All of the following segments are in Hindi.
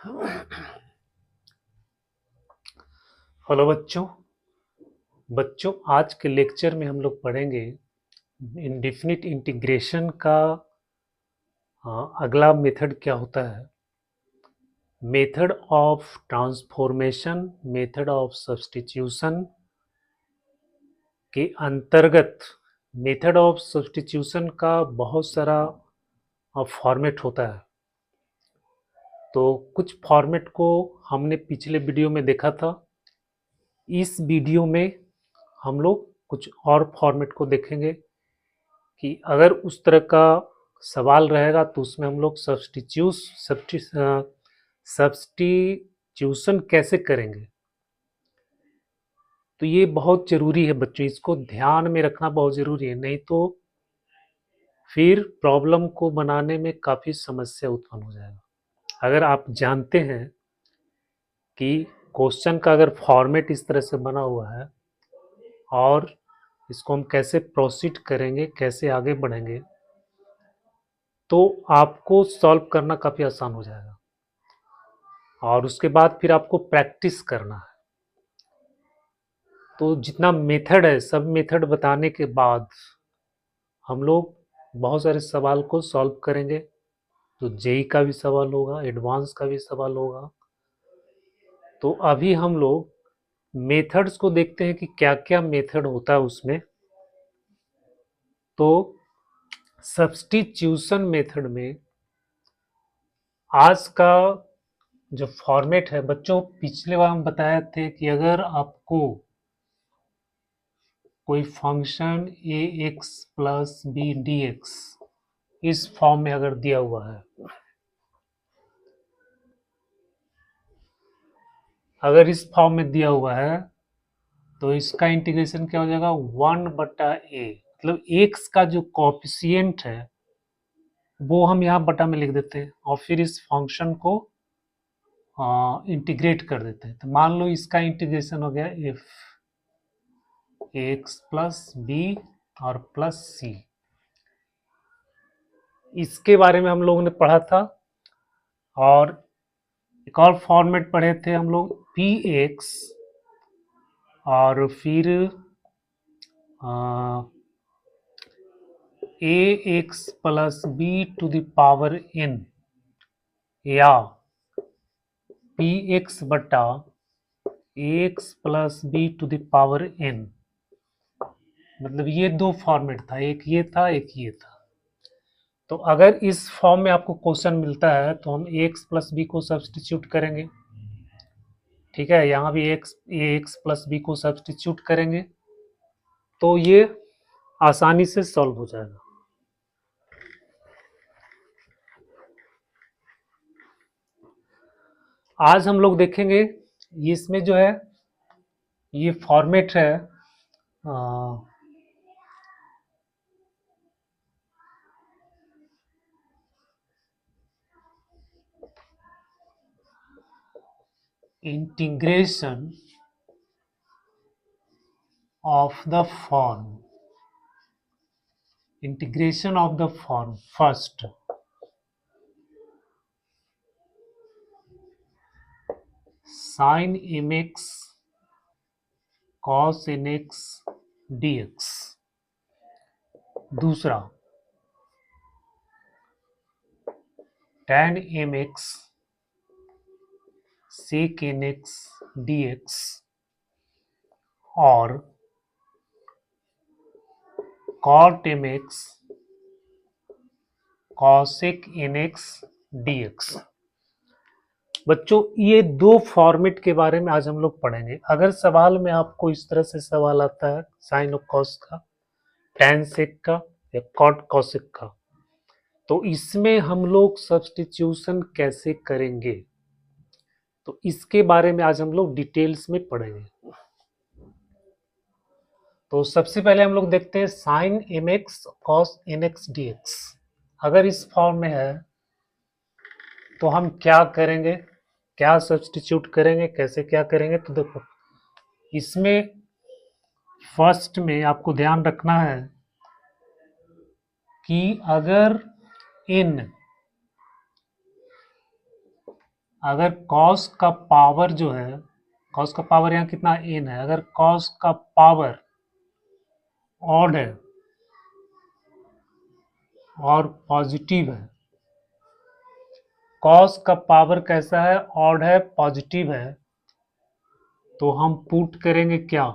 हेलो बच्चों आज के लेक्चर में हम लोग पढ़ेंगे इंडेफिनिट इंटीग्रेशन का अगला मेथड क्या होता है। Method of transformation, method of substitution के अंतर्गत मेथड ऑफ सब्स्टिट्यूशन का बहुत सारा फॉर्मेट होता है। तो कुछ फॉर्मेट को हमने पिछले वीडियो में देखा था। इस वीडियो में हम लोग कुछ और फॉर्मेट को देखेंगे कि अगर उस तरह का सवाल रहेगा तो उसमें हम लोग सब्स्टिट्यूशन कैसे करेंगे। तो ये बहुत ज़रूरी है बच्चों, इसको ध्यान में रखना बहुत ज़रूरी है, नहीं तो फिर प्रॉब्लम को बनाने में काफ़ी समस्या उत्पन्न हो जाएगा। अगर आप जानते हैं कि क्वेश्चन का अगर फॉर्मेट इस तरह से बना हुआ है और इसको हम कैसे प्रोसीड करेंगे, कैसे आगे बढ़ेंगे, तो आपको सॉल्व करना काफ़ी आसान हो जाएगा। और उसके बाद फिर आपको प्रैक्टिस करना है। तो जितना मेथड है, सब मेथड बताने के बाद हम लोग बहुत सारे सवाल को सॉल्व करेंगे। तो जेई का भी सवाल होगा, एडवांस का भी सवाल होगा। तो अभी हम लोग मेथड्स को देखते हैं कि क्या क्या मेथड होता है उसमें। तो सब्स्टिट्यूशन मेथड में आज का जो फॉर्मेट है बच्चों, पिछले बार हम बताए थे कि अगर आपको कोई function A X plus B D X इस फॉर्म में अगर दिया हुआ है, अगर इस फॉर्म में दिया हुआ है तो इसका इंटीग्रेशन क्या हो जाएगा, 1/a। मतलब एक्स का जो कोएफिशिएंट है वो हम यहाँ बटा में लिख देते हैं और फिर इस फंक्शन को इंटीग्रेट कर देते हैं। तो मान लो इसका इंटीग्रेशन हो गया एफ एक्स प्लस बी और प्लस सी। इसके बारे में हम लोगों ने पढ़ा था। और एक और फॉर्मेट पढ़े थे हम लोग, पी एक्स और फिर A X plus B to the power N, या पी एक्स बटा X plus B to the power N. मतलब ये दो फॉर्मेट था, एक ये था एक ये था। तो अगर इस फॉर्म में आपको क्वेश्चन मिलता है तो हम एक्स प्लस बी को सब्स्टिट्यूट करेंगे। ठीक है, यहाँ भी एक्स प्लस बी को सब्स्टिट्यूट करेंगे तो ये आसानी से सॉल्व हो जाएगा। आज हम लोग देखेंगे इसमें जो है ये फॉर्मेट है integration of the form, integration of the form first sine m x cos n x d x. दूसरा tan m x sec n x d x और cot m x cosec n x d x. बच्चों ये दो फॉर्मेट के बारे में आज हम लोग पढ़ेंगे। अगर सवाल में आपको इस तरह से सवाल आता है, साइन और कॉस का, टैन सेक का या कॉट कॉसेक का, तो इसमें हम लोग सब्स्टिट्यूशन कैसे करेंगे, तो इसके बारे में आज हम लोग डिटेल्स में पढ़ेंगे। तो सबसे पहले हम लोग देखते हैं sine m x cos n x d x. अगर इस फॉर्म में है तो हम क्या करेंगे, क्या सब्स्टिट्यूट करेंगे, कैसे क्या करेंगे। तो देखो इसमें फर्स्ट में आपको ध्यान रखना है कि अगर अगर कॉस का पावर जो है, कॉस का पावर यहाँ कितना n है, अगर कॉस का पावर ऑड है और पॉजिटिव है, कॉस का पावर कैसा है, ऑड है, पॉजिटिव है, तो हम पुट करेंगे क्या,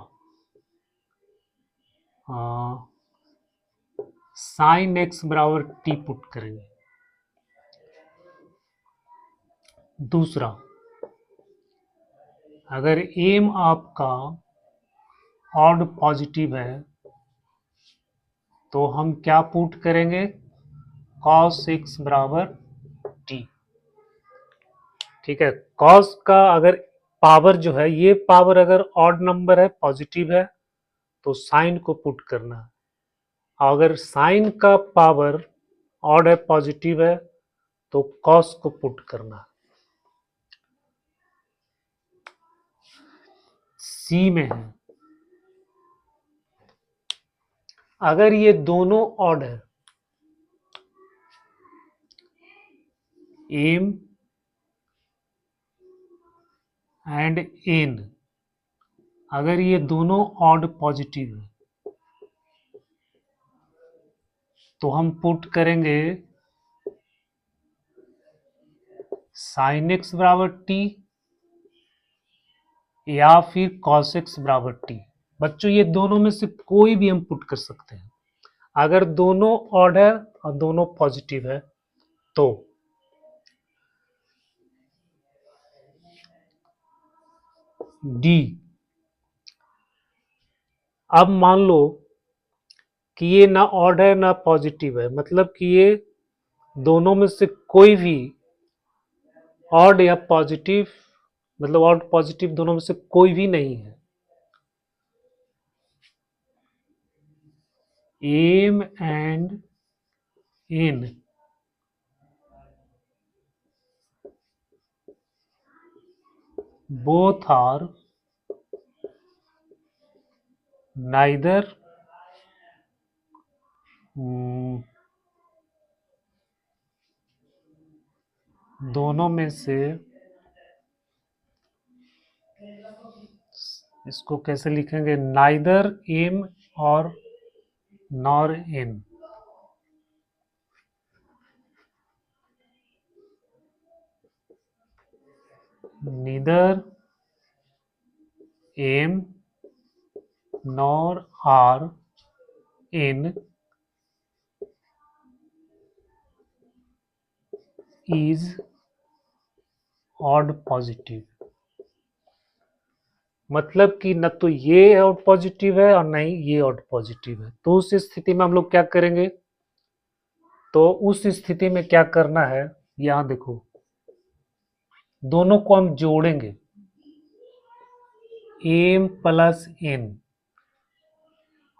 साइन एक्स बराबर टी पुट करेंगे। दूसरा, अगर एम आपका ऑड पॉजिटिव है तो हम क्या पुट करेंगे, कॉस एक्स बराबर टी। ठीक है, कॉस का अगर पावर जो है, ये पावर अगर ऑड नंबर है, पॉजिटिव है, तो साइन को पुट करना है। अगर साइन का पावर ऑड है, पॉजिटिव है, तो कॉस को पुट करना है। सी में है, अगर ये दोनों ऑड है, एम एंड एन, अगर ये दोनों ऑड पॉजिटिव है तो हम पुट करेंगे साइन एक्स बराबर टी या फिर कॉस एक्स बराबर टी। बच्चों ये दोनों में से कोई भी हम पुट कर सकते हैं। अगर दोनों ऑड है और दोनों पॉजिटिव है तो डी। अब मान लो कि ये ना ऑड है ना पॉजिटिव है, मतलब कि ये दोनों में से कोई भी ऑड या पॉजिटिव, मतलब ऑड पॉजिटिव दोनों में से कोई भी नहीं है। M and n both are neither दोनों में से, इसको कैसे लिखेंगे, नाइदर एम और nor n. Neither m nor are n is odd positive. मतलब कि न तो ये ऑड पॉजिटिव है और न ही ये ऑड पॉजिटिव है। तो उस स्थिति में हम लोग क्या करेंगे, तो उस स्थिति में क्या करना है, यहां देखो, दोनों को हम जोड़ेंगे, एम प्लस एन,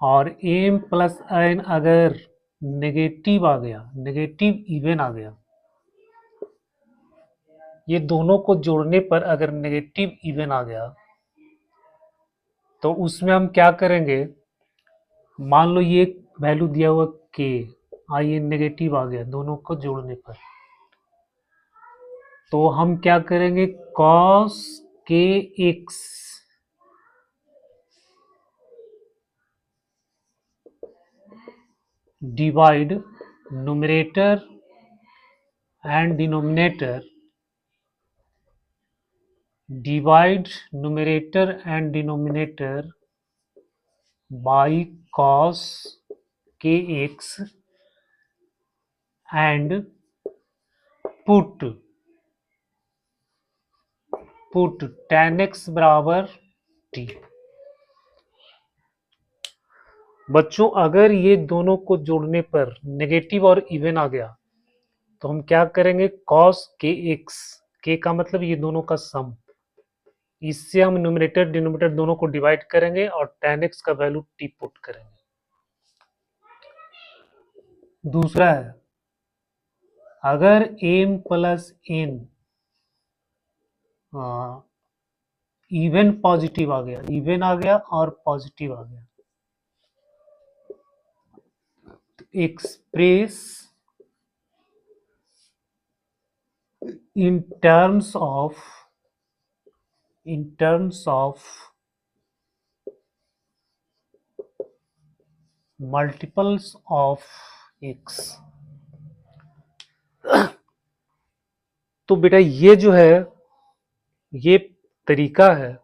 और एम प्लस एन अगर नेगेटिव आ गया, नेगेटिव इवन आ गया, ये दोनों को जोड़ने पर अगर नेगेटिव इवन आ गया तो उसमें हम क्या करेंगे, मान लो ये वैल्यू दिया हुआ के, ये नेगेटिव आ गया दोनों को जोड़ने पर, तो हम क्या करेंगे, कॉस के x divide numerator and denominator, divide numerator and denominator by cos kx and put tan x बराबर t। बच्चों अगर ये दोनों को जोड़ने पर नेगेटिव और इवन आ गया तो हम क्या करेंगे, cos kx, k का मतलब ये दोनों का सम, इससे हम न्यूमरेटर डिनोमिनेटर दोनों को डिवाइड करेंगे और tan x का वैल्यू t पुट करेंगे। दूसरा है, अगर m plus n even positive आ गया, इवन आ गया और पॉजिटिव आ गया, तो express in terms of multiples of x। तो बेटा ये जो है ये तरीका है।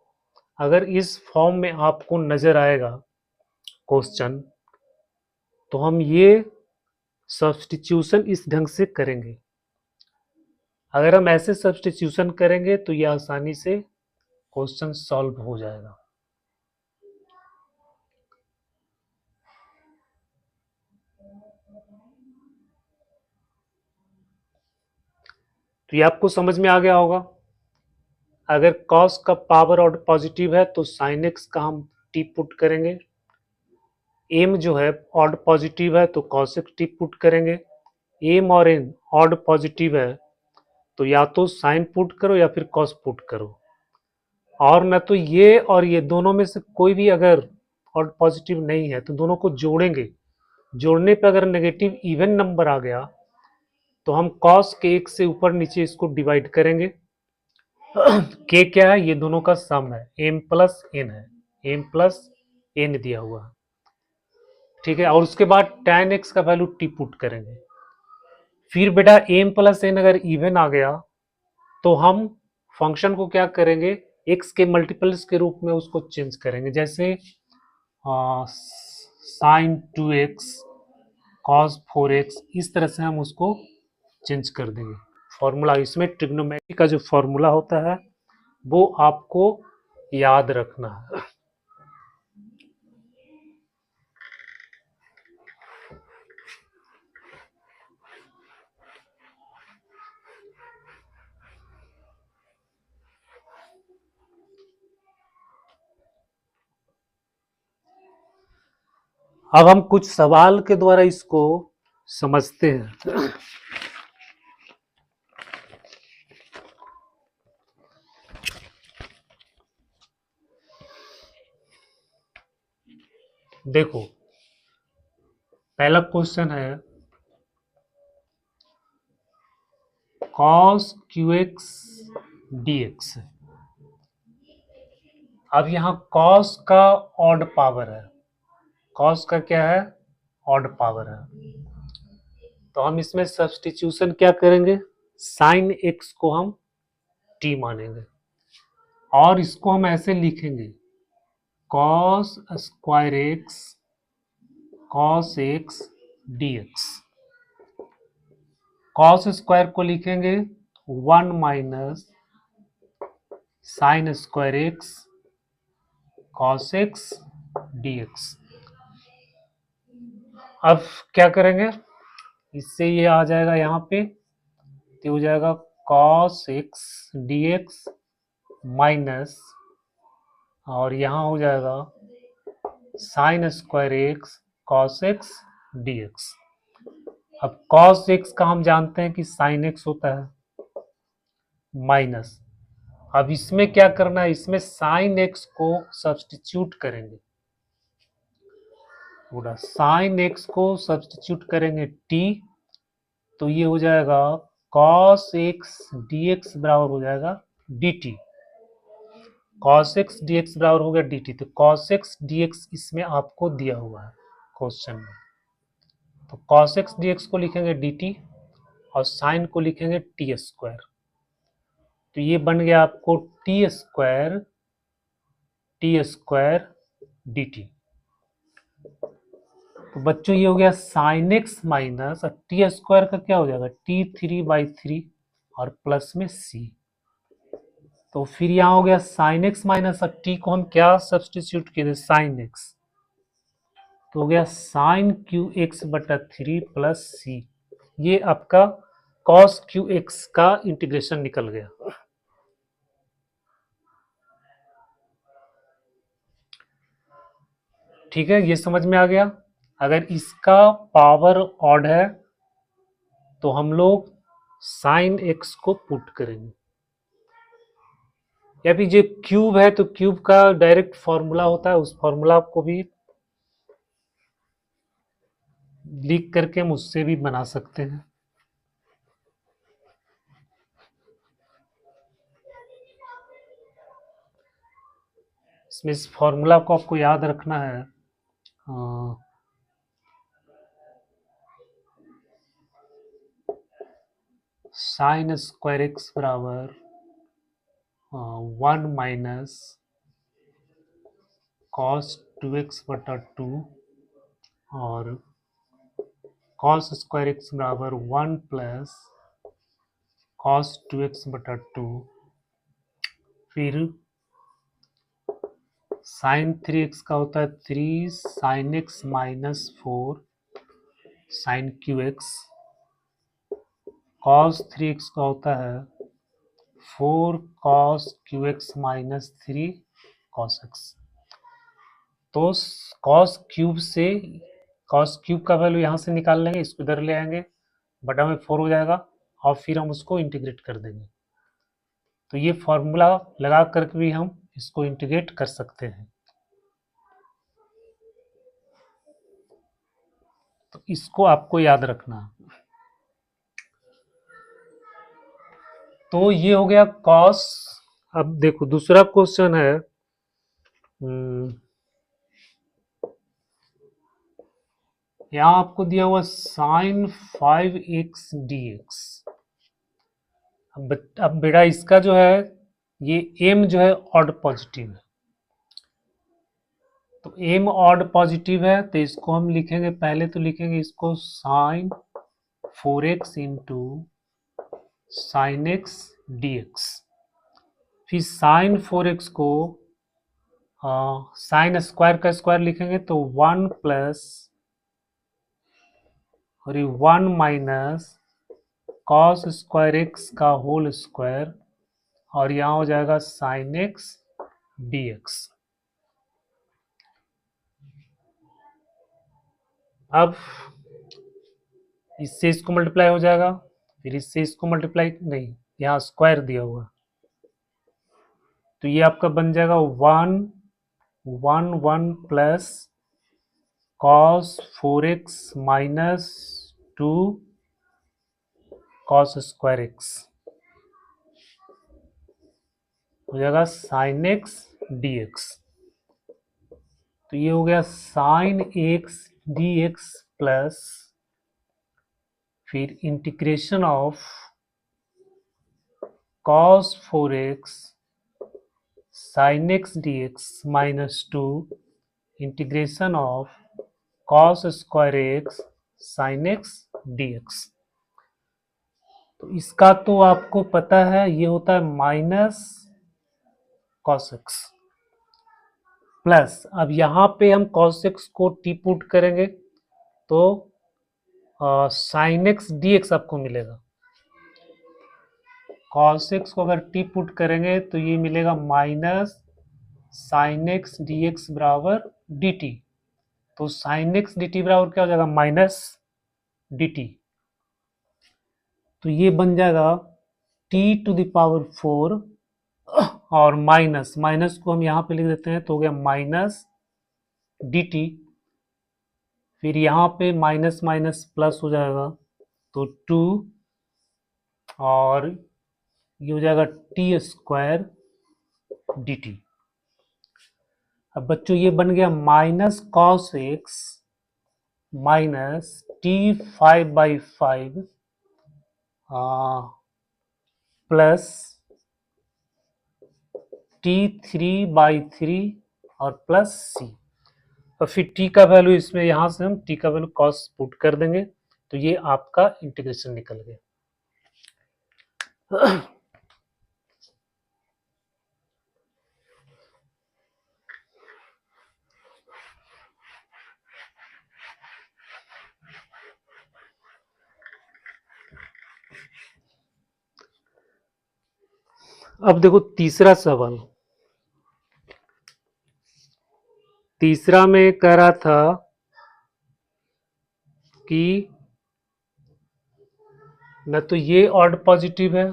अगर इस फॉर्म में आपको नजर आएगा क्वेश्चन, तो हम ये सब्स्टिट्यूशन इस ढंग से करेंगे। अगर हम ऐसे सब्स्टिट्यूशन करेंगे तो ये आसानी से क्वेश्चन सॉल्व हो जाएगा। तो ये आपको समझ में आ गया होगा। अगर cos का पावर ऑड पॉजिटिव है तो sin x का हम t पुट करेंगे। m जो है ऑड पॉजिटिव है तो cos x t पुट करेंगे। m और n ऑड पॉजिटिव है तो या तो sin पुट करो या फिर cos पुट करो। और न तो ये और ये दोनों में से कोई भी अगर ऑड पॉजिटिव नहीं है तो दोनों को जोड़ेंगे। जोड़ने पर अगर नेगेटिव इवन नंबर आ गया तो हम cos के एक से ऊपर नीचे इसको डिवाइड करेंगे। k क्या है? ये दोनों का सम है, m प्लस n है, m प्लस n दिया हुआ है, ठीक है। और उसके बाद tan x का वैल्यू t पुट करेंगे। फिर बेटा m प्लस n अगर इवन आ गया तो हम फंक्शन को क्या करेंगे, x के मल्टीपल्स के रूप में उसको चेंज करेंगे। जैसे साइन 2x cos 4x, इस तरह से हम उसको चेंज कर देंगे। फॉर्मूला इसमें ट्रिग्नोमेट्री का जो फॉर्मूला होता है वो आपको याद रखना है। अब हम कुछ सवाल के द्वारा इसको समझते हैं। देखो पहला क्वेश्चन है cos qx dx। अब यहाँ cos का ऑड पावर है, cos का क्या है? ऑड पावर है। तो हम इसमें सब्स्टिट्यूशन क्या करेंगे, साइन x को हम t मानेंगे और इसको हम ऐसे लिखेंगे cos square x cos x dx। cos square को लिखेंगे 1 minus sine square x cos x dx। अब क्या करेंगे, इससे ये आ जाएगा यहाँ पे, तो हो जाएगा cos x dx माइनस, और यहाँ हो जाएगा sine square x cos x dx। अब cos x का हम जानते हैं कि sin x होता है, माइनस, अब इसमें क्या करना है, इसमें sin x को सब्स्टिट्यूट करेंगे। पूरा sin x को सब्स्टिट्यूट करेंगे t, तो ये हो जाएगा cos x dx बराबर हो जाएगा dt। cos x dx बराबर हो गया dt, तो cos x dx इसमें आपको दिया हुआ है क्वेश्चन में। तो cos x dx को लिखेंगे dt और sin को लिखेंगे t स्क्वायर। तो ये बन गया आपको t स्क्वायर dt। तो बच्चों ये हो गया साइन एक्स माइनस, और टी स्क्वायर का क्या हो जाएगा, t3/3 और प्लस में c। तो फिर यहाँ हो गया साइन एक्स माइनस, और t को हम क्या सब्स्टिट्यूट किए थे, साइन एक्स, तो हो गया साइन क्यू एक्स बटा 3 प्लस सी। ये आपका कॉस क्यू एक्स का इंटीग्रेशन निकल गया। ठीक है, ये समझ में आ गया। अगर इसका पावर ऑड है तो हम लोग साइन एक्स को पुट करेंगे, या फिर जो क्यूब है तो क्यूब का डायरेक्ट फॉर्मूला होता है, उस फॉर्मूला को भी लिख करके हम उससे भी बना सकते हैं। इसमें इस फॉर्मूला को आपको याद रखना है। साइन स्क्वायर एक्स बराबर 1 माइनस कॉस 2x बटा 2 और कॉस स्क्वायर एक्स बराबर 1 प्लस कॉस 2x बटा 2, फिर साइन 3x का होता है 3 sine x minus 4 sine cube x, cos 3x का होता है 4 cos cube x minus 3 cos x. तो कॉस क्यूब से कॉस क्यूब का वैल्यू यहाँ से निकाल लेंगे, इसको इधर ले आएंगे, बटा में 4 हो जाएगा और फिर हम उसको इंटीग्रेट कर देंगे। तो ये फॉर्मूला लगा करके भी हम इसको इंटीग्रेट कर सकते हैं। तो इसको आपको याद रखना। तो ये हो गया कॉस। अब देखो दूसरा क्वेश्चन है, यहाँ आपको दिया हुआ साइन 5x dx। अब बेटा इसका जो है ये m जो है ऑड पॉजिटिव है, तो m ऑड पॉजिटिव है तो इसको हम लिखेंगे, पहले तो लिखेंगे इसको sine 4x into sine x dx। फिर साइन 4x को साइन स्क्वायर का स्क्वायर लिखेंगे तो 1 प्लस और ये 1 माइनस कॉस स्क्वायर एक्स का होल स्क्वायर और यहाँ हो जाएगा साइन एक्स dx। अब इससे इसको मल्टीप्लाई हो जाएगा, फिर इससे इसको मल्टीप्लाई नहीं, यहाँ स्क्वायर दिया हुआ, तो ये आपका बन जाएगा 1 plus cos 4x minus 2 cos square x हो जाएगा साइन एक्स dx। तो ये हो गया साइन एक्स dx प्लस फिर integration of cos 4x sin x dx minus 2 integration of cos square x sin x dx। तो इसका तो आपको पता है ये होता है माइनस cos x प्लस, अब यहाँ पे हम cos x को टी पुट करेंगे तो sin x dx आपको मिलेगा। cos x को अगर टी पुट करेंगे तो ये मिलेगा minus sine x d x बराबर डी टी। तो साइन एक्स डी टी बराबर क्या हो जाएगा, माइनस डी टी। तो ये बन जाएगा टी टू द पावर 4 और माइनस माइनस को हम यहाँ पे लिख देते हैं तो हो गया माइनस डी टी। फिर यहाँ पे माइनस माइनस प्लस हो जाएगा तो 2 और ये हो जाएगा टी स्क्वायर डी टी। अब बच्चों ये बन गया minus cos x minus T 5/5 plus T 3/3 और प्लस सी। और फिर टी का वैल्यू इसमें यहां से हम टी का वैल्यू कॉस पुट कर देंगे तो ये आपका इंटीग्रेशन निकल गया। अब देखो तीसरा सवाल, तीसरा में कह रहा था कि न तो ये ऑड पॉजिटिव है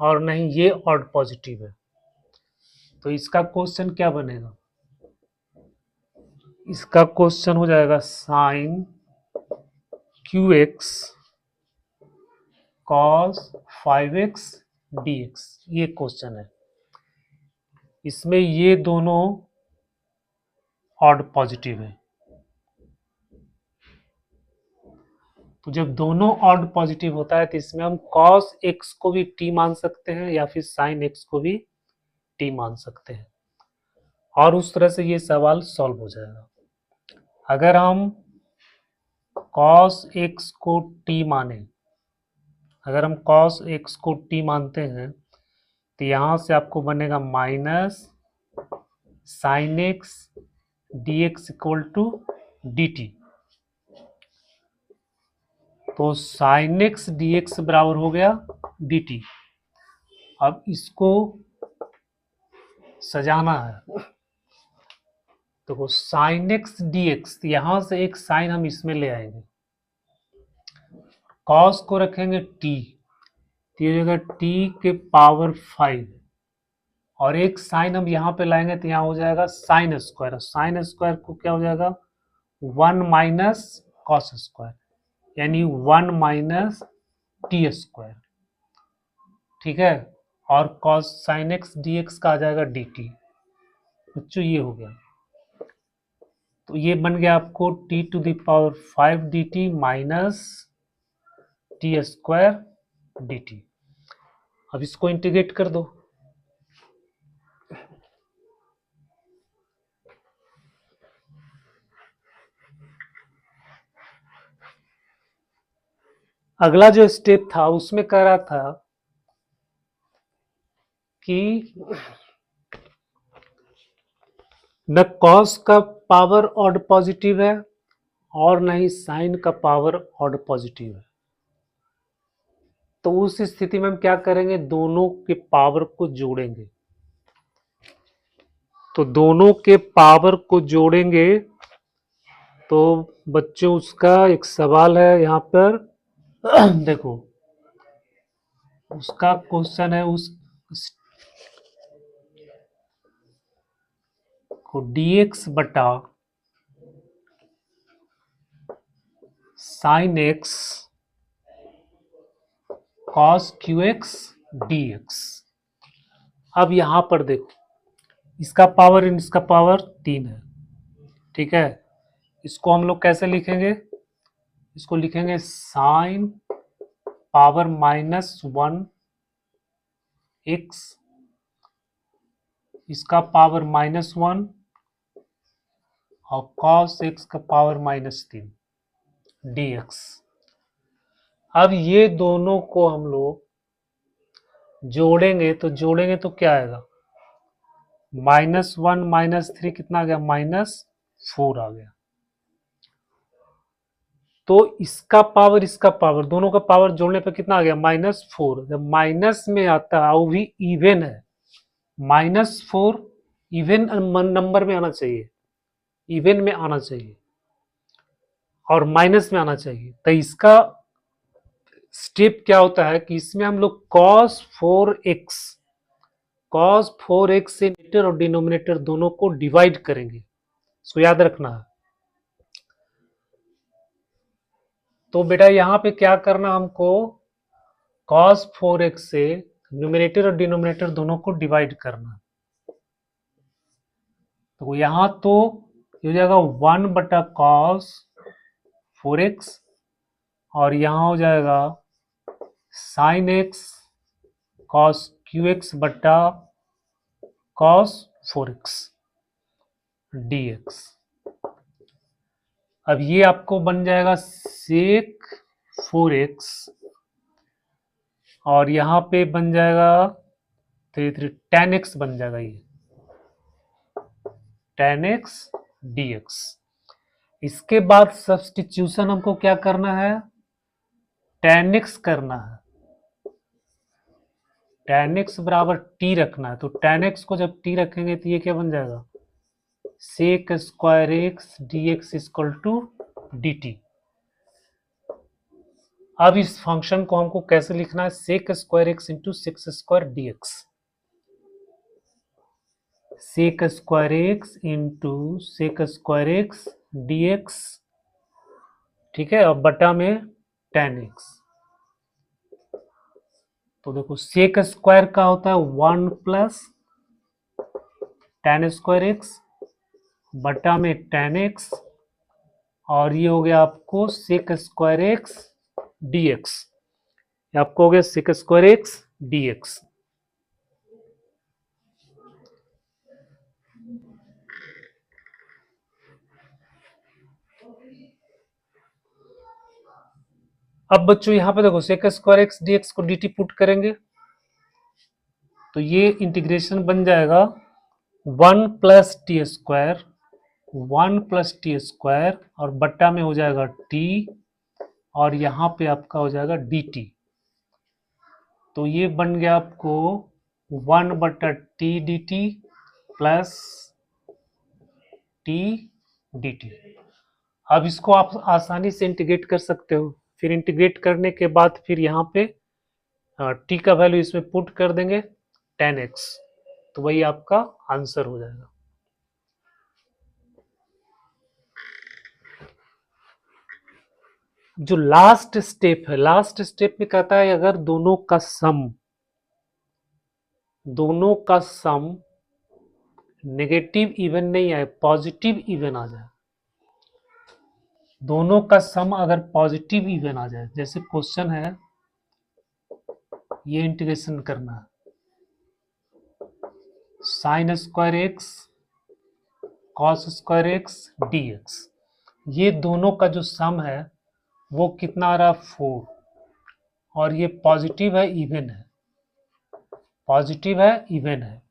और नहीं ये ऑड पॉजिटिव है, तो इसका क्वेश्चन क्या बनेगा, इसका क्वेश्चन हो जाएगा sine cube x cos 5x dx। ये क्वेश्चन है, इसमें ये दोनों ऑड पॉजिटिव है। तो जब दोनों ऑड पॉजिटिव होता है तो इसमें हम cos x को भी t मान सकते हैं या फिर sin x को भी t मान सकते हैं, और उस तरह से ये सवाल सॉल्व हो जाएगा। अगर हम cos x को t माने, अगर हम cos x को t मानते हैं तो यहां से आपको बनेगा minus sin x dx equal to dt। तो sin x dx बराबर हो गया dt। अब इसको सजाना है, तो sin x dx, यहां से एक साइन हम इसमें ले आएंगे, cos को रखेंगे t, तो ये हो जाएगा t के पावर 5, और एक साइन हम यहाँ पे लाएंगे तो यहाँ हो जाएगा साइन स्क्वायर, साइन स्क्वायर को क्या हो जाएगा 1 माइनस कॉस स्क्वायर, यानी 1 माइनस टी स्क्वायर, ठीक है। और cos sine x d x का आ जाएगा डी टी। बच्चों ये हो गया, तो ये बन गया आपको t to the power 5 d t minus t square d t. अब इसको इंटीग्रेट कर दो, अगला जो स्टेप था उसमें कह रहा था कि न कॉस का पावर ऑड पॉजिटिव है और न ही साइन का पावर ऑड पॉजिटिव है। तो उस स्थिति में हम क्या करेंगे, दोनों के पावर को जोड़ेंगे। तो दोनों के पावर को जोड़ेंगे तो बच्चों उसका एक सवाल है यहाँ पर देखो, उसका क्वेश्चन है उस को dx बटा sine x cos cube x d x. अब यहां पर देखो, इसका पावर इन इसका पावर 3 है, ठीक है। इसको हम लोग कैसे लिखेंगे, इसको लिखेंगे साइन पावर -1 एक्स, इसका पावर -1 और कॉस एक्स का पावर -3 dx। अब ये दोनों को हम लोग जोड़ेंगे तो क्या आएगा, -1 -3 कितना आ गया, -4 आ गया। तो इसका पावर दोनों का पावर जोड़ने पर कितना आ गया, -4। जब माइनस में आता है वो भी इवन है, -4 इवन नंबर में आना चाहिए, इवन में आना चाहिए और माइनस में आना चाहिए। तो इसका स्टेप क्या होता है कि इसमें हम लोग cos 4x से न्यूमरेटर और डिनोमिनेटर दोनों को डिवाइड करेंगे, इसको याद रखना है। तो बेटा यहाँ पे क्या करना, हमको cos 4x से न्यूमरेटर और डिनोमिनेटर दोनों को डिवाइड करना। तो यहाँ तो ये हो जाएगा 1 बटा cos 4x, और यहाँ हो जाएगा sin x cos qx बटा cos 4x dx। अब ये आपको बन जाएगा sec 4x, और यहाँ पे बन जाएगा 3 tan x बन जाएगा, ये tan x dx। इसके बाद सब्स्टिट्यूशन हमको क्या करना है, tan x करना है, tan x बराबर t रखना है। तो tan x को जब t रखेंगे तो ये क्या बन जाएगा, sec square x dx equal to dt। अब इस फंक्शन को हमको कैसे लिखना है, sec square x into sec square dx, sec square x into sec square x dx, ठीक है, और बटा में tan x। तो देखो सेक स्क्वायर का होता है 1 प्लस tan स्क्वायर x बटा में tan x, और ये हो गया आपको sec स्क्वायर x dx, आपको हो गया sec स्क्वायर x dx। अब बच्चों यहां पे देखो sec स्क्वायर x dx को dt पुट करेंगे तो ये इंटीग्रेशन बन जाएगा 1 plus T square, 1 plus T square और बट्टा में हो जाएगा t, और यहाँ पे आपका हो जाएगा dt। तो ये बन गया आपको 1 बटा T D T plus T D t. अब इसको आप आसानी से इंटीग्रेट कर सकते हो, फिर इंटीग्रेट करने के बाद फिर यहाँ पे टी का वैल्यू इसमें पुट कर देंगे tan x, तो वही आपका आंसर हो जाएगा। जो लास्ट स्टेप है, लास्ट स्टेप में कहता है अगर दोनों का सम नेगेटिव इवन नहीं आए, पॉजिटिव इवन आ जाए, दोनों का सम अगर पॉजिटिव इवन आ जाए, जैसे क्वेश्चन है ये इंटीग्रेशन करना है sine square x cos square x dx, ये दोनों का जो सम है वो कितना आ रहा है 4, और ये पॉजिटिव है इवन है, पॉजिटिव है इवन है।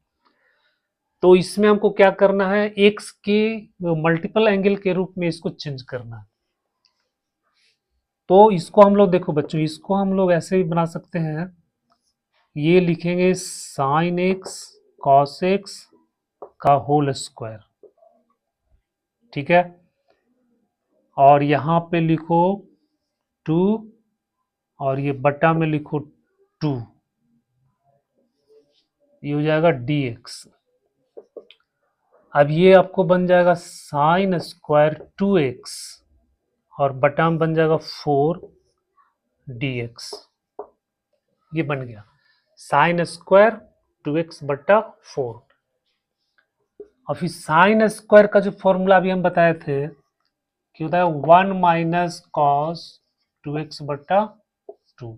तो इसमें हमको क्या करना है, x के मल्टीपल एंगल के रूप में इसको चेंज करना है। तो इसको हम लोग देखो बच्चों, इसको हम लोग ऐसे भी बना सकते हैं, ये लिखेंगे साइन एक्स कॉस एक्स का होल स्क्वायर, ठीक है, और यहां पे लिखो 2 और ये बटा में लिखो 2, ये हो जाएगा dx। अब ये आपको बन जाएगा साइन स्क्वायर 2x और बटा में बन जाएगा 4 dx, ये बन गया साइन स्क्वायर 2x बटा 4। और फिर साइन स्क्वायर का जो फॉर्मूला अभी हम बताए थे कि होता है 1 माइनस कॉस 2x बटा 2।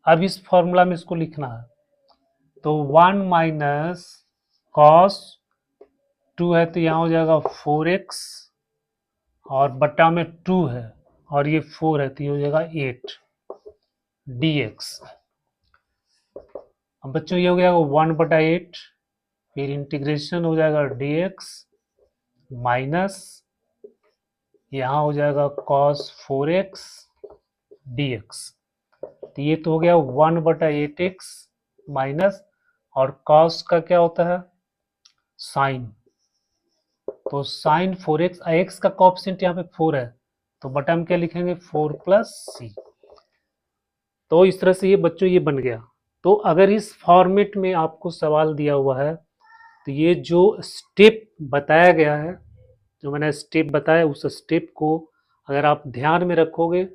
अब इस फॉर्मूला में इसको लिखना है, तो 1 माइनस कॉस 2 है तो यहाँ हो जाएगा 4x, और बटा में 2 है और ये 4 है तो ये हो जाएगा 8 dx। अब बच्चों ये हो गया 1 बटा 8, फिर इंटीग्रेशन हो जाएगा dx माइनस यहाँ हो जाएगा cos 4x dx, तो ये तो हो गया 1 बटा 8x माइनस, और cos का क्या होता है साइन, तो साइन 4x, x का कोएफिशिएंट यहाँ पे 4 है तो बटा में क्या लिखेंगे 4 प्लस सी। तो इस तरह से ये बच्चों ये बन गया। तो अगर इस फॉर्मेट में आपको सवाल दिया हुआ है तो ये जो स्टेप बताया गया है, जो मैंने स्टेप बताया उस स्टेप को अगर आप ध्यान में रखोगे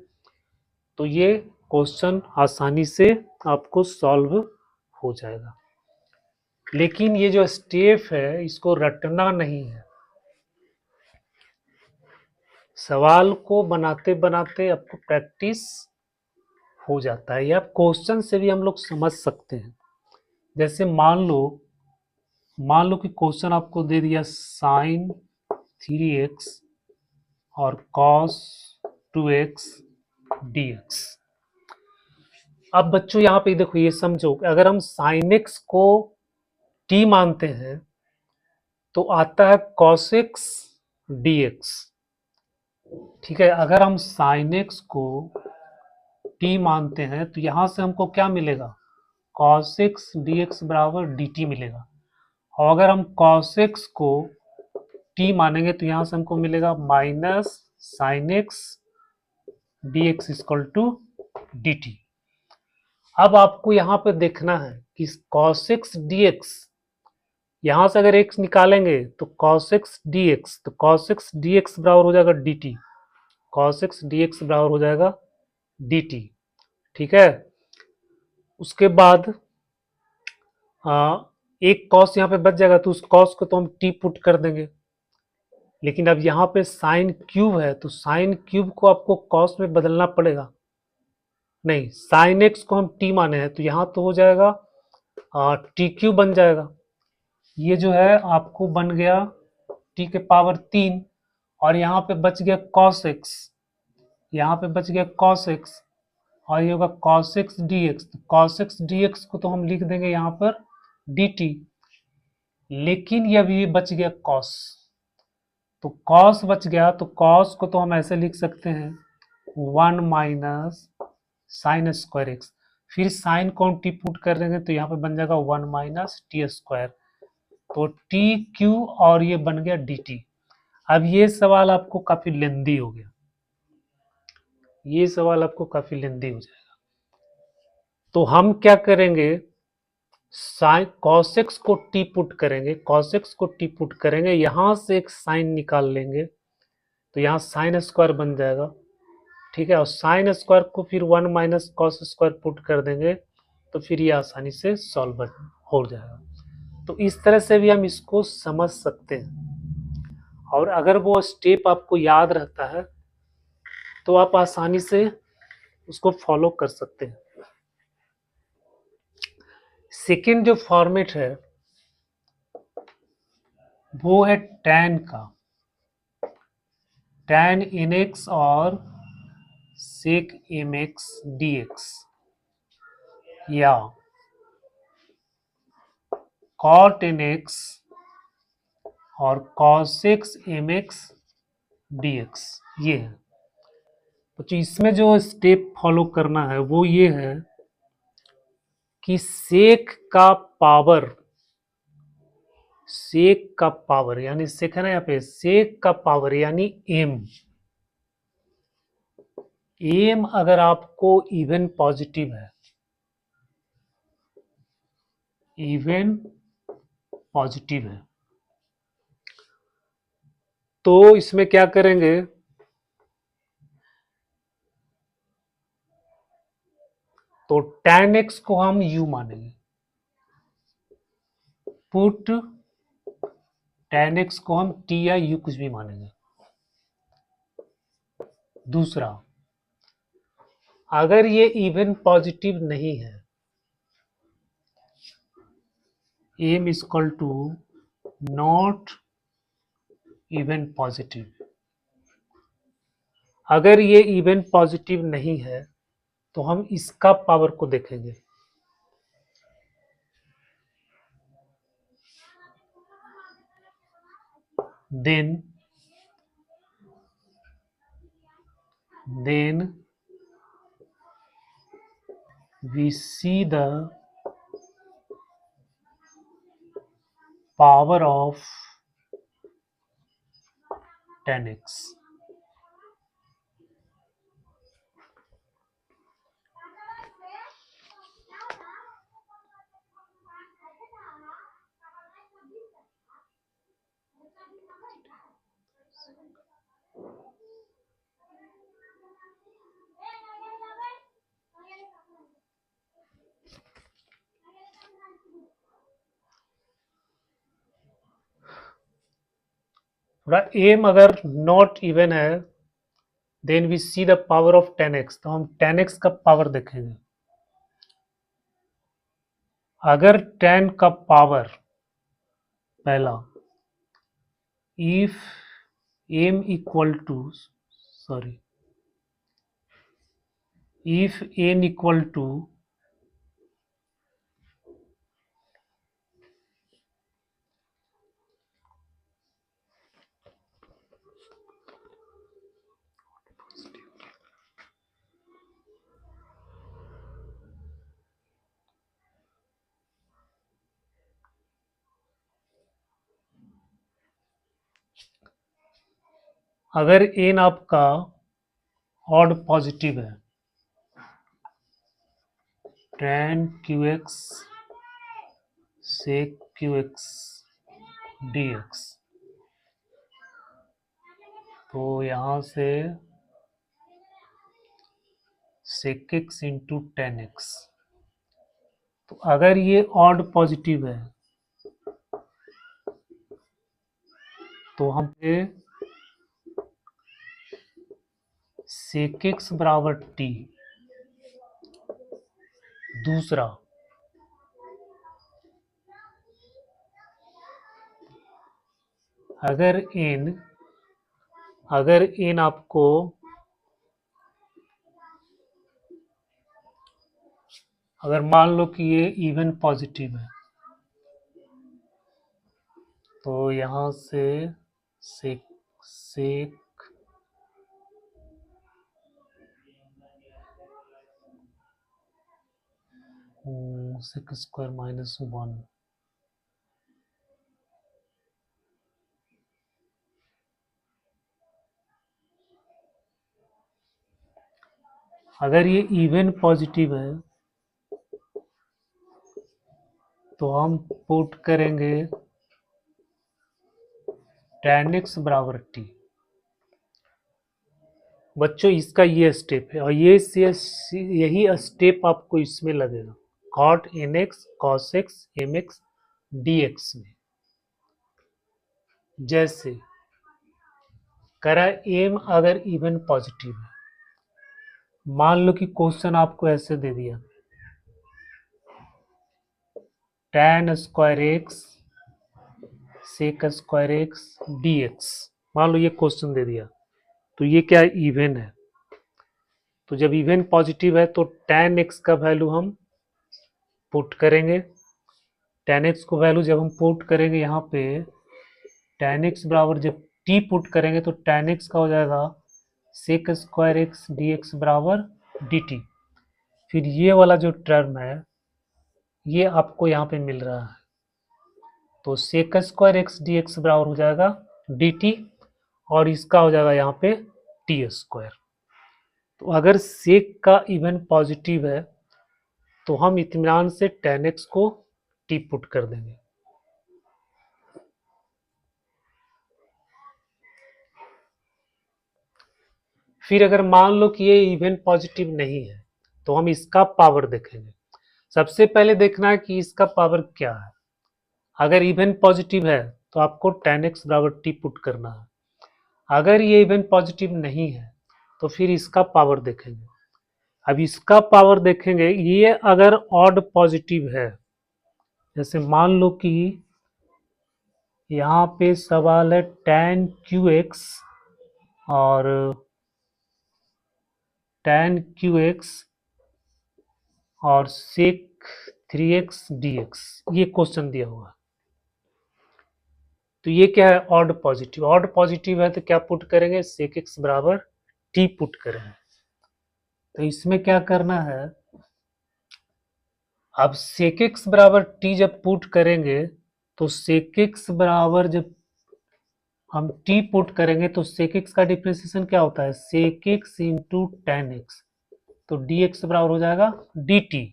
तो ये क्वेश्चन आसानी से आपको सॉल्व हो जाएगा। लेकिन ये जो स्टेप है इसको रटना नहीं है, सवाल को बनाते बनाते आपको प्रैक्टिस हो जाता है, या क्वेश्चन से भी हम लोग समझ सकते हैं। जैसे मान लो कि क्वेश्चन आपको दे दिया साइन 3x और कॉस 2x dx। अब बच्चों यहाँ पे देखो ये समझो, अगर हम साइन x को t मानते हैं तो आता है cos x dx, ठीक है। अगर हम साइन x को t मानते हैं तो यहां से हमको क्या मिलेगा cos x dx बराबर dt मिलेगा, और अगर हम cos x को t मानेंगे तो यहां से हमको मिलेगा minus sine x dx equal to dt। अब आपको यहां पे देखना है कि cos x dx, यहां से अगर x निकालेंगे तो cos x dx, तो cos x dx बराबर हो जाएगा dt, cos x dx बराबर हो जाएगा dt, ठीक है। उसके बाद एक cos यहाँ पे बच जाएगा तो उस cos को तो हम t पुट कर देंगे, लेकिन अब यहाँ पे साइन क्यूब है तो साइन क्यूब को आपको कॉस में बदलना पड़ेगा। नहीं, साइन एक्स को हम टी माने हैं तो यहाँ तो हो जाएगा टी क्यूब बन जाएगा। ये जो है आपको बन गया टी के पावर 3 और यहाँ पे बच गया कॉस एक्स, यहाँ पे बच गया कॉस एक्स और ये होगा कॉस एक्स डी एक्स। तो कॉस एक्स डी एक्स को तो हम लिख देंगे यहाँ पर डी टी, लेकिन ये अभी बच गया कॉस, तो कॉस बच गया तो कॉस को तो हम ऐसे लिख सकते हैं 1 माइनस साइन स्क्वायर एक्स, फिर साइन को हम टी पुट कर देंगे तो यहाँ पे बन जाएगा 1 माइनस टी स्क्वायर, तो टी क्यू और ये बन गया डी टी। अब ये सवाल आपको काफी लेंदी हो गया, ये सवाल आपको काफी लेंदी हो जाएगा। तो हम क्या करेंगे, साइन कॉस एक्स को टी पुट करेंगे, कॉस एक्स को टी पुट करेंगे, यहां से एक साइन निकाल लेंगे तो यहाँ साइन स्क्वायर बन जाएगा, ठीक है, और साइन स्क्वायर को फिर 1 माइनस कॉस स्क्वायर पुट कर देंगे तो फिर ये आसानी से सॉल्व हो जाएगा। तो इस तरह से भी हम इसको समझ सकते हैं, और अगर वो स्टेप आपको याद रहता है तो आप आसानी से उसको फॉलो कर सकते हैं। सेकेंड जो फॉर्मेट है वो है tan का, tan nx और sec mx dx, या cot nx और cos mx dx, ये है। तो इसमें जो स्टेप फॉलो करना है वो ये है कि सेक का पावर यानी सेक है ना, यहाँ पे सेक का पावर यानी एम अगर आपको इवन पॉजिटिव है, इवन पॉजिटिव है, तो इसमें क्या करेंगे, तो tan x को हम u मानेंगे, पुट tan x को हम t या u कुछ भी मानेंगे। दूसरा, अगर ये इवन पॉजिटिव नहीं है, m is equal to not even positive, अगर ये इवन पॉजिटिव नहीं है तो हम इसका पावर को देखेंगे, then we see the power of tan x। थोड़ा एम अगर नॉट इवन है, then we see the power of tan x, तो हम tan x का पावर देखेंगे। अगर tan का पावर पहला, if m equal to, sorry, if n equal to अगर n आपका ऑड पॉजिटिव है, tan qx sec qx dx, तो यहां से sec x into tan x, तो अगर ये ऑड पॉजिटिव है तो हम sec x बराबर t। दूसरा, अगर n आपको अगर मान लो कि ये इवन पॉजिटिव है तो यहां से सेक स्क्वायर माइनस 1, अगर ये इवन पॉजिटिव है तो हम पुट करेंगे tan x बराबर t। बच्चों इसका ये स्टेप है और यही स्टेप आपको इसमें लगेगा cot nx cos x mx dx में। जैसे करा m अगर इवन पॉजिटिव है, मान लो कि क्वेश्चन आपको ऐसे दे दिया tan square x sec square x dx, मान लो ये क्वेश्चन दे दिया तो ये क्या इवन है। तो जब इवन पॉजिटिव है तो tan x का वैल्यू हम पुट करेंगे। tan x को वैल्यू जब हम पुट करेंगे यहाँ पे tan x बराबर जब t पुट करेंगे तो tan x का हो जाएगा sec स्क्वायर x dx बराबर dt। फिर ये वाला जो टर्म है ये आपको यहाँ पे मिल रहा है तो sec स्क्वायर x dx बराबर हो जाएगा dt और इसका हो जाएगा यहाँ पे t स्क्वायर। तो अगर sec का इवन पॉजिटिव है तो हम इत्मीनान से tan x को t पुट कर देंगे। फिर अगर मान लो कि ये इवन पॉजिटिव नहीं है तो हम इसका पावर देखेंगे। सबसे पहले देखना है कि इसका पावर क्या है। अगर इवन पॉजिटिव है तो आपको tan x बराबर t पुट करना है। अगर ये इवन पॉजिटिव नहीं है तो फिर इसका पावर देखेंगे। अब इसका पावर देखेंगे, ये अगर ऑड पॉजिटिव है, जैसे मान लो कि यहाँ पे सवाल है tan qx और tan qx और sec 3x dx, ये क्वेश्चन दिया हुआ है। तो ये क्या है, ऑड पॉजिटिव। ऑड पॉजिटिव है तो क्या पुट करेंगे, sec x बराबर t पुट करेंगे। तो इसमें क्या करना है, अब sec x बराबर t जब पुट करेंगे तो sec x बराबर जब हम t पुट करेंगे तो sec x का डिफरेंशिएशन क्या होता है, sec x into tan x, तो dx बराबर हो जाएगा dt।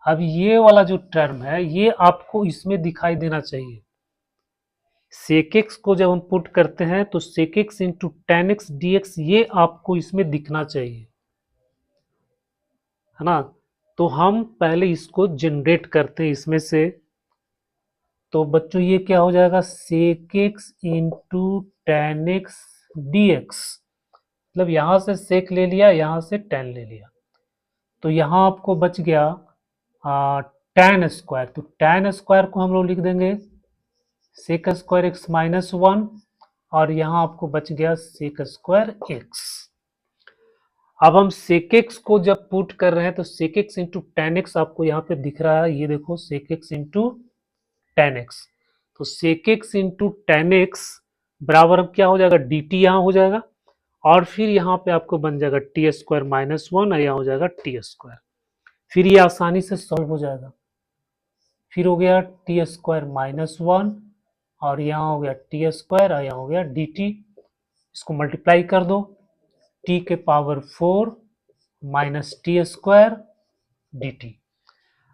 अब ये वाला जो टर्म है ये आपको इसमें दिखाई देना चाहिए। sec x को जब हम पुट करते हैं तो sec x into tan x dx ये आपको इसमें दिखना चाहिए, है ना। तो हम पहले इसको जनरेट करते हैं इसमें से। तो बच्चों ये क्या हो जाएगा, sec x into tan x dx, मतलब यहां से sec ले लिया, यहां से tan ले लिया, तो यहां आपको बच गया tan स्क्वायर। तो tan स्क्वायर को हम लोग लिख देंगे sec स्क्वायर x माइनस 1 और यहां आपको बच गया sec स्क्वायर x। अब हम sec x को जब पुट कर रहे हैं तो sec x into tan x आपको यहाँ पे दिख रहा है, ये देखो sec x into tan x। तो sec x into tan x बराबर अब क्या हो जाएगा, dt यहाँ हो जाएगा और फिर यहाँ पे आपको बन जाएगा टी स्क्वायर माइनस 1 और यहाँ हो जाएगा टी स्क्वायर। फिर ये आसानी से सॉल्व हो जाएगा। फिर हो गया टी स्क्वायर माइनस 1 और यहाँ हो गया टी स्क्वायर और यहाँ हो गया dt। इसको मल्टीप्लाई कर दो, t के power 4 minus t square dt।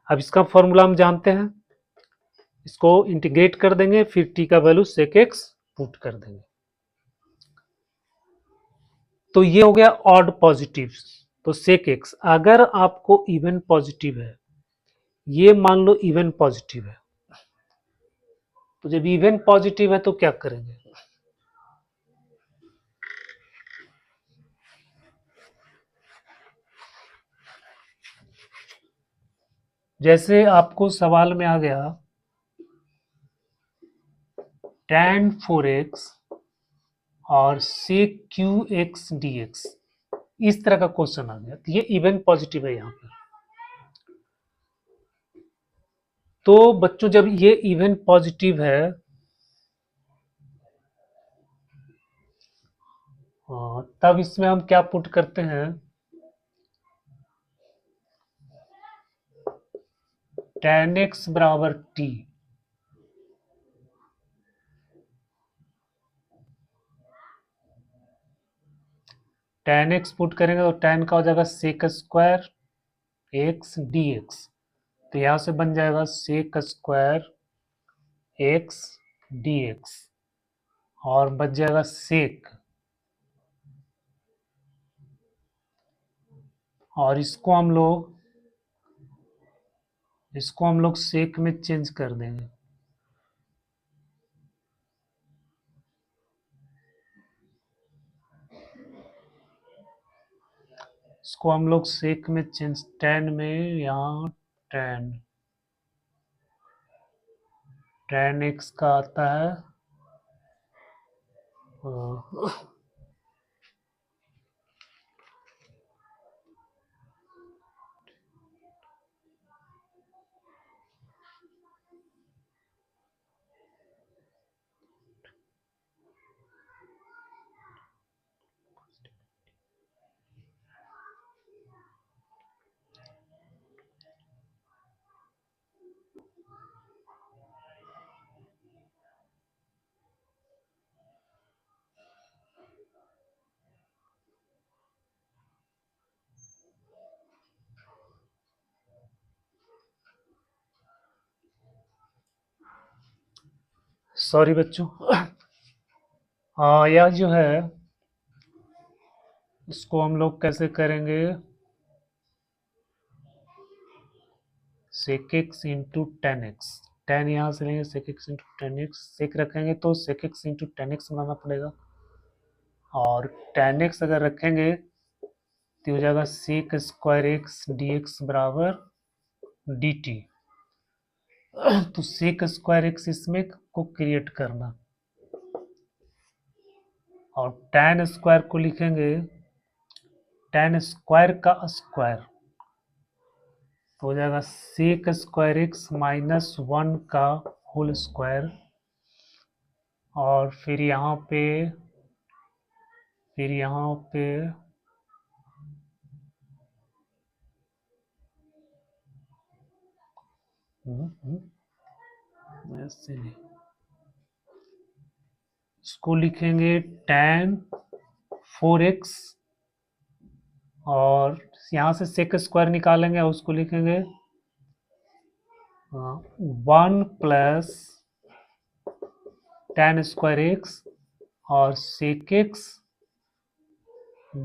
अब इसका फॉर्मूला हम जानते हैं, इसको इंटीग्रेट कर देंगे, फिर t का वैल्यू sec x पुट कर देंगे। तो ये हो गया ऑड पॉजिटिव। तो sec x अगर आपको इवन पॉजिटिव है, ये मान लो इवन पॉजिटिव है, तो जब इवन पॉजिटिव है तो क्या करेंगे, जैसे आपको सवाल में आ गया tan 4x और sec qx dx, इस तरह का क्वेश्चन आ गया, तो ये इवन पॉजिटिव है यहाँ पर। तो बच्चों जब ये इवन पॉजिटिव है, तब इसमें हम क्या पुट करते हैं, tan x बराबर t, tan x पुट करेंगे तो tan का हो जाएगा sec स्क्वायर x dx, तो यहां से बन जाएगा sec स्क्वायर x dx, और बच जाएगा sec, और इसको हम लोग sec में चेंज कर देंगे। इसको हम लोग sec में चेंज, tan में यहाँ tan x का आता है सॉरी बच्चों, यह जो है इसको हम लोग कैसे करेंगे, sec x into tan X, tan यहाँ से लेंगे sec x into tan X, sec रखेंगे तो sec x into tan X बनाना पड़ेगा, और tan x अगर रखेंगे तो हो जाएगा sec स्क्वायर x dx बराबर dt, तो sec स्क्वायर x इसमें को क्रिएट करना, और tan स्क्वायर को लिखेंगे tan स्क्वायर का स्क्वायर, तो हो जाएगा sec स्क्वायर x माइनस 1 का होल स्क्वायर, और फिर यहाँ पे ऐसे नहीं, इसको लिखेंगे tan 4x, और यहाँ से sec स्क्वायर निकालेंगे और उसको लिखेंगे 1 प्लस tan स्क्वायर x और sec x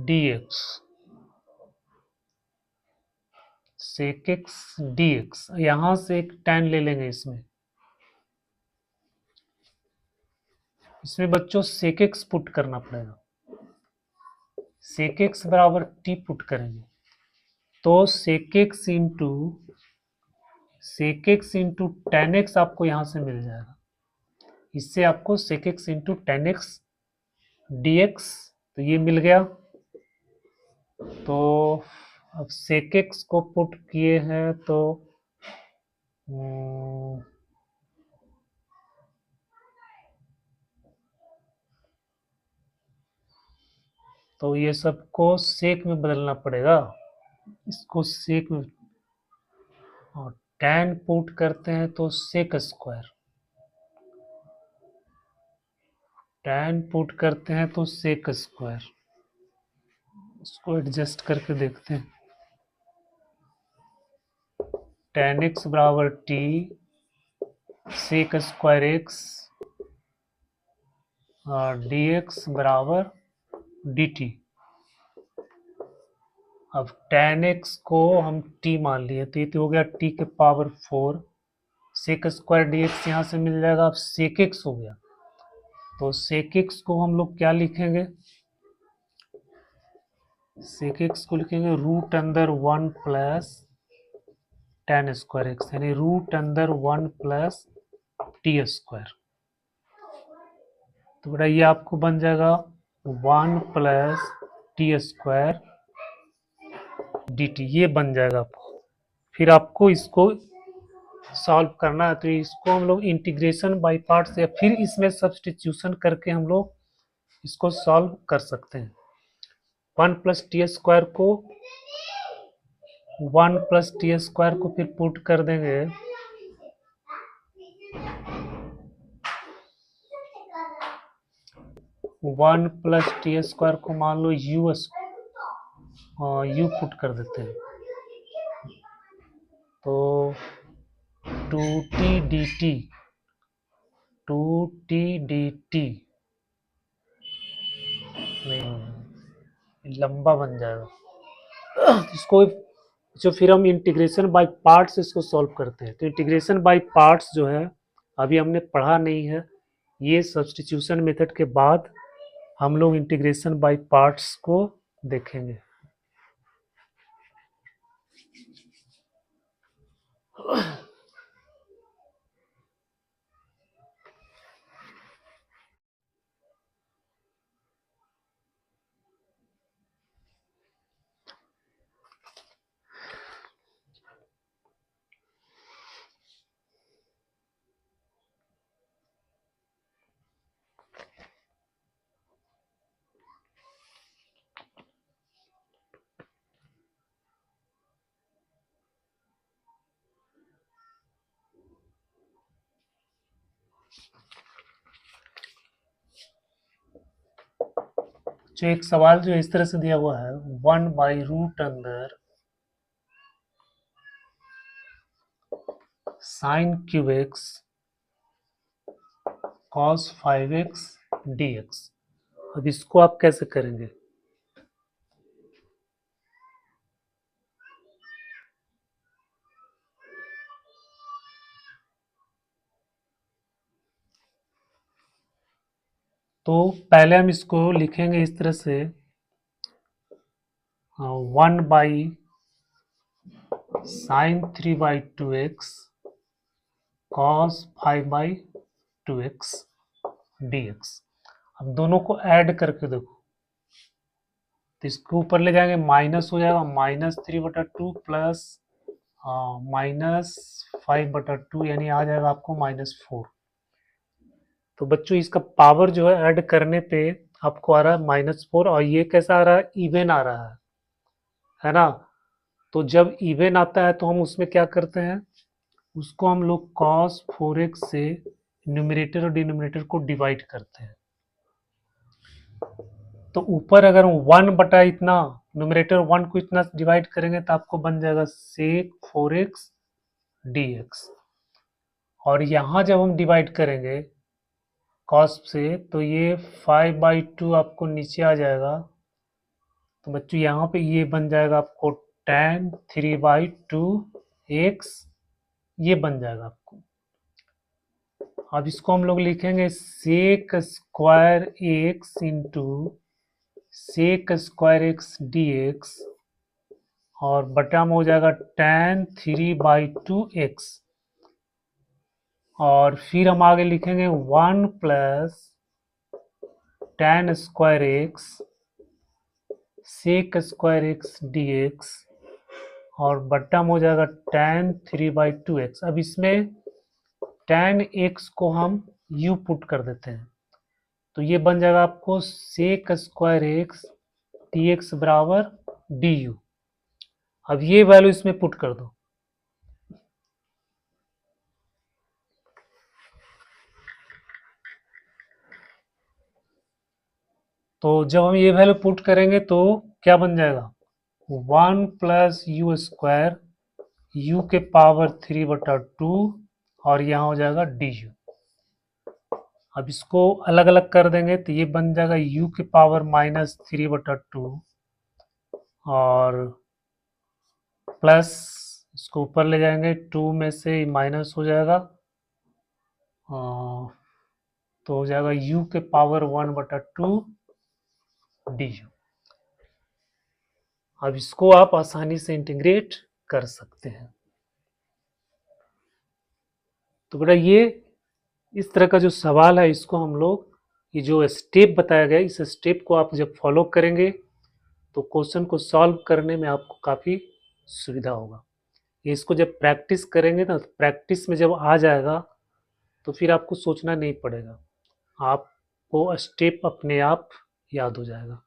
dx, sec x dx, यहाँ से एक tan ले लेंगे इसमें बच्चों sec x पुट करना पड़ेगा, sec x बराबर t पुट करेंगे तो sec x into tan x आपको यहाँ से मिल जाएगा, इससे आपको sec x into tan x dx, तो ये मिल गया। तो अब sec x को पुट किए हैं तो ये सबको sec में बदलना पड़ेगा, इसको sec में, और tan पुट करते हैं तो sec स्क्वायर, tan पुट करते हैं तो sec स्क्वायर, इसको एडजस्ट करके देखते हैं, tan x बराबर t sec स्क्वायर x और dx बराबर dt। अब tan x को हम t मान लिए, तो ये तो हो गया t के पावर 4, sec स्क्वायर dx यहाँ से मिल जाएगा, अब sec x हो गया, तो sec x को हम लोग क्या लिखेंगे, sec x को लिखेंगे रूट अंदर 1 प्लस tan स्क्वायर एक्स, यानी रूट अंदर 1 प्लस टी स्क्वायर। तो बेटा ये आपको बन जाएगा 1 plus T square d T, ये बन जाएगा आपको। फिर आपको इसको सॉल्व करना है, तो इसको हम लोग इंटीग्रेशन बाय पार्ट्स या फिर इसमें सब्स्टिट्यूशन करके हम लोग इसको सॉल्व कर सकते हैं। 1 प्लस टी स्क्वायर को 1 प्लस टी स्क्वायर को फिर पुट कर देंगे, 1 प्लस टी स्क्वायर को मान लो यू पुट कर देते हैं, तो 2t dt, 2t dt नहीं, लंबा बन जाएगा। इसको जो फिर हम इंटीग्रेशन बाय पार्ट्स इसको सॉल्व करते हैं। तो इंटीग्रेशन बाय पार्ट्स जो है अभी हमने पढ़ा नहीं है, ये सब्स्टिट्यूशन मेथड के बाद हम लोग इंटीग्रेशन बाय पार्ट्स को देखेंगे। जो एक सवाल जो इस तरह से दिया हुआ है, 1 बाई रूट अंदर sine cube x cos 5x dx। अब इसको आप कैसे करेंगे? तो पहले हम इसको लिखेंगे इस तरह से, 1 by sine 3 by 2x cos 5 by 2x dx। अब दोनों को ऐड करके देखो, तो इसको ऊपर ले जाएंगे, माइनस हो जाएगा, -3/2 प्लस -5/2, यानी आ जाएगा आपको -4। तो बच्चों इसका पावर जो है ऐड करने पे आपको आ रहा है -4, और ये कैसा आ रहा है? इवन आ रहा है ना। तो जब इवन आता है तो हम उसमें क्या करते हैं, उसको हम लोग cos 4x से न्यूमरेटर और डिनोमिनेटर को डिवाइड करते हैं। तो ऊपर अगर 1 बटा इतना, न्यूमरेटर 1 को इतना डिवाइड करेंगे तो आपको बन जाएगा sec 4x dx। और यहाँ जब हम डिवाइड करेंगे cos से, तो ये 5/2 आपको नीचे आ जाएगा। तो बच्चों यहाँ पे ये बन जाएगा आपको tan 3/2 x, ये बन जाएगा आपको। अब इसको हम लोग लिखेंगे sec square x into sec square x dx, और बटा में हो जाएगा tan 3/2 x, और फिर हम आगे लिखेंगे 1 plus tan square x sec square x dx, और बट्टा में हो जाएगा tan 3/2 x। अब इसमें tan x को हम u पुट कर देते हैं, तो ये बन जाएगा आपको sec स्क्वायर x dx बराबर du। अब ये वैल्यू इसमें पुट कर दो, तो जब हम ये वैल्यू पुट करेंगे तो क्या बन जाएगा? 1 प्लस यू स्क्वायर, u के पावर 3/2, और यहाँ हो जाएगा du। अब इसको अलग अलग कर देंगे तो ये बन जाएगा u के पावर -3/2, और प्लस इसको ऊपर ले जाएंगे, 2 में से माइनस हो जाएगा, तो हो जाएगा u के पावर 1/2 du। अब इसको आप आसानी से इंटीग्रेट कर सकते हैं। तो बेटा ये इस तरह का जो सवाल है इसको हम लोग, ये जो स्टेप बताया गया इस स्टेप को आप जब फॉलो करेंगे तो क्वेश्चन को सॉल्व करने में आपको काफ़ी सुविधा होगा। इसको जब प्रैक्टिस करेंगे ना, प्रैक्टिस में जब आ जाएगा तो फिर आपको सोचना नहीं पड़ेगा, आपको स्टेप अपने आप याद हो जाएगा।